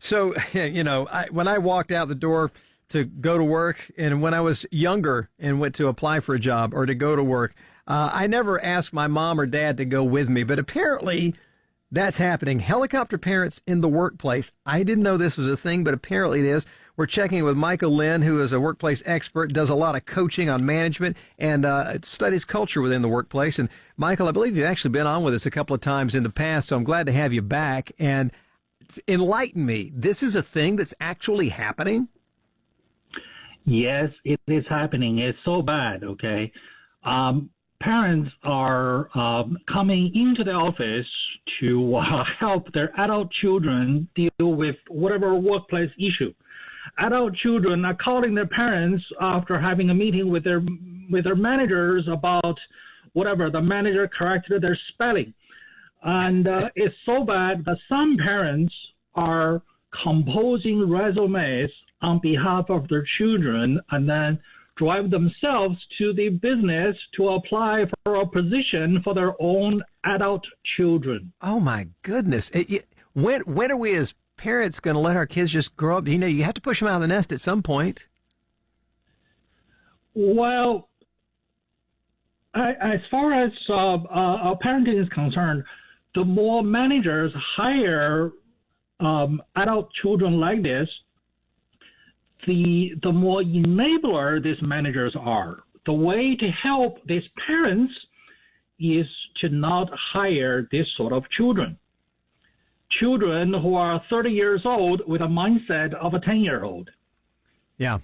So, when I walked out the door to go to work, and when I was younger and went to apply for a job or to go to work, I never asked my mom or dad to go with me, but apparently that's happening. Helicopter parents in the workplace. I didn't know this was a thing, but apparently it is. We're checking with Michael Lin, who is a workplace expert, does a lot of coaching on management and studies culture within the workplace. And Michael, I believe you've actually been on with us a couple of times in the past, so I'm glad to have you back. And enlighten me. This is a thing that's actually happening? Yes, it is happening. It's so bad, okay? Parents are coming into the office to help their adult children deal with whatever workplace issue. Adult children are calling their parents after having a meeting with their managers about whatever. The manager corrected their spelling. And it's so bad that some parents are composing resumes on behalf of their children and then drive themselves to the business to apply for a position for their own adult children. Oh, my goodness. When are we as parents going to let our kids just grow up? You have to push them out of the nest at some point. Well, as far as parenting is concerned, the more managers hire adult children like this, the more enabler these managers are. The way to help these parents is to not hire this sort of children. Children who are 30 years old with a mindset of a 10-year-old. Yeah.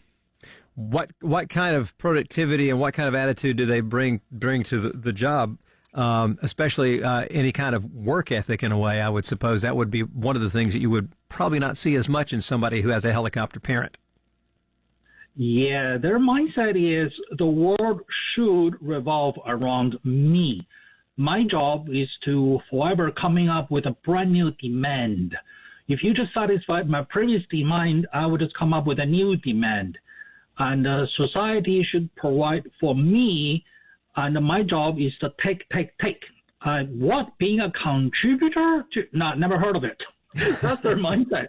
What kind of productivity and what kind of attitude do they bring to the job? Especially any kind of work ethic in a way, I would suppose that would be one of the things that you would probably not see as much in somebody who has a helicopter parent. Yeah, their mindset is the world should revolve around me. My job is to forever coming up with a brand new demand. If you just satisfied my previous demand, I would just come up with a new demand. And society should provide for me, and my job is to take. What, being a contributor? Never heard of it. That's their mindset.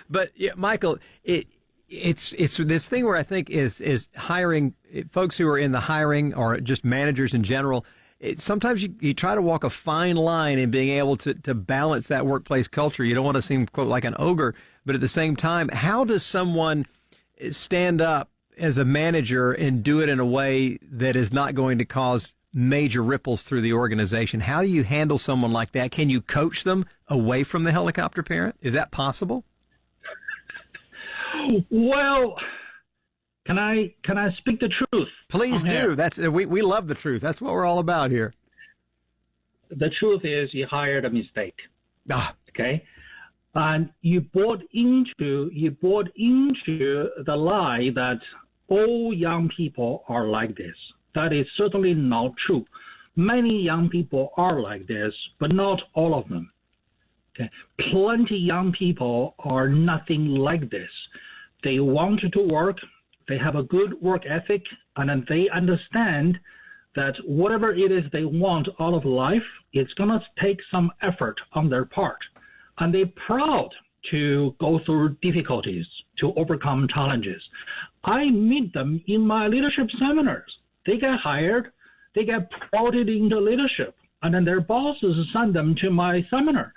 But yeah, Michael, it's this thing where I think is hiring folks who are in the hiring or just managers in general. Sometimes you try to walk a fine line in being able to balance that workplace culture. You don't want to seem, quote, like an ogre, but at the same time, how does someone stand up as a manager and do it in a way that is not going to cause major ripples through the organization? How do you handle someone like that? Can you coach them away from the helicopter parent? Is that possible? Well, can I speak the truth? Please do. We love the truth. That's what we're all about here. The truth is you hired a mistake. Okay? And you bought into the lie that all young people are like this. That is certainly not true. Many young people are like this, but not all of them. Okay? Plenty young people are nothing like this. They want to work, they have a good work ethic, and then they understand that whatever it is they want out of life, it's going to take some effort on their part. And they're proud to go through difficulties, to overcome challenges. I meet them in my leadership seminars. They get hired, they get promoted into leadership, and then their bosses send them to my seminar.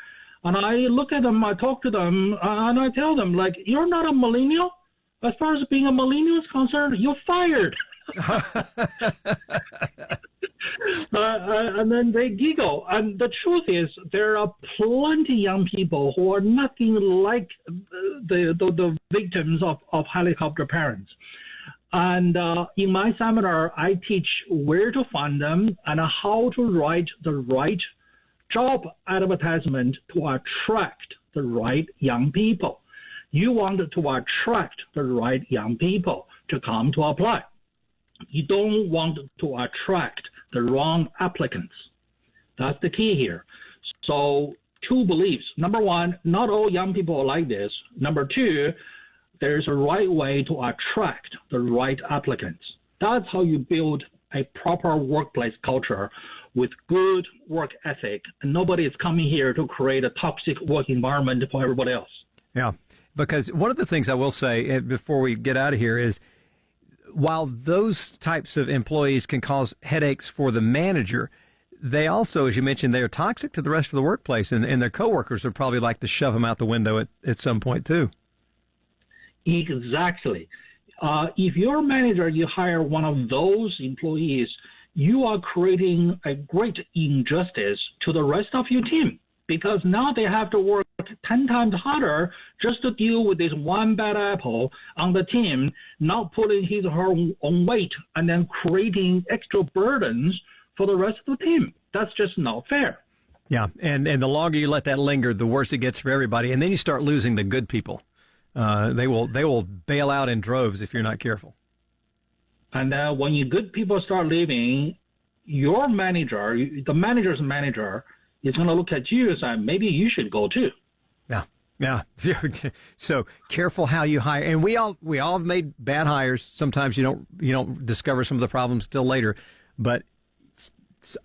And I look at them, I talk to them, and I tell them, like, you're not a millennial. As far as being a millennial is concerned, you're fired. And then they giggle. And the truth is, there are plenty young people who are nothing like the victims of helicopter parents. And in my seminar, I teach where to find them and how to write the right job advertisement to attract the right young people. You want to attract the right young people to come to apply. You don't want to attract the wrong applicants. That's the key here. So 2 beliefs. Number 1, not all young people are like this. Number 2, there's a right way to attract the right applicants. That's how you build a proper workplace culture with good work ethic. And nobody is coming here to create a toxic work environment for everybody else. Yeah. Because one of the things I will say before we get out of here is, while those types of employees can cause headaches for the manager, they also, as you mentioned, they are toxic to the rest of the workplace, and their coworkers would probably like to shove them out the window at some point too. Exactly. If your manager, you hire one of those employees, you are creating a great injustice to the rest of your team, because now they have to work 10 times harder just to deal with this one bad apple on the team, not pulling his or her own weight and then creating extra burdens for the rest of the team. That's just not fair. Yeah, and the longer you let that linger, the worse it gets for everybody. And then you start losing the good people. They will bail out in droves if you're not careful. And when your good people start leaving, your manager, the manager's manager, is going to look at you and say, maybe you should go too. Yeah. So careful how you hire. And we all have made bad hires. Sometimes you don't discover some of the problems till later, but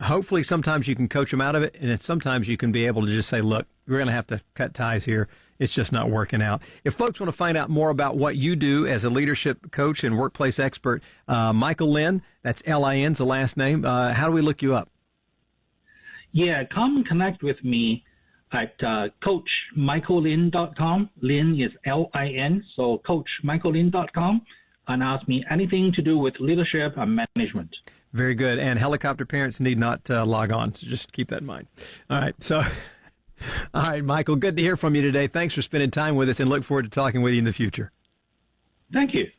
hopefully sometimes you can coach them out of it, and then sometimes you can be able to just say, look, we're going to have to cut ties here. It's just not working out. If folks want to find out more about what you do as a leadership coach and workplace expert, Michael Lin, that's Lin's the last name. How do we look you up? Yeah, come connect with me at CoachMichaelLin.com. Lin is Lin, so CoachMichaelLin.com, and ask me anything to do with leadership and management. Very good. And helicopter parents need not log on, so just keep that in mind. All right. So, all right, Michael, good to hear from you today. Thanks for spending time with us, and look forward to talking with you in the future. Thank you.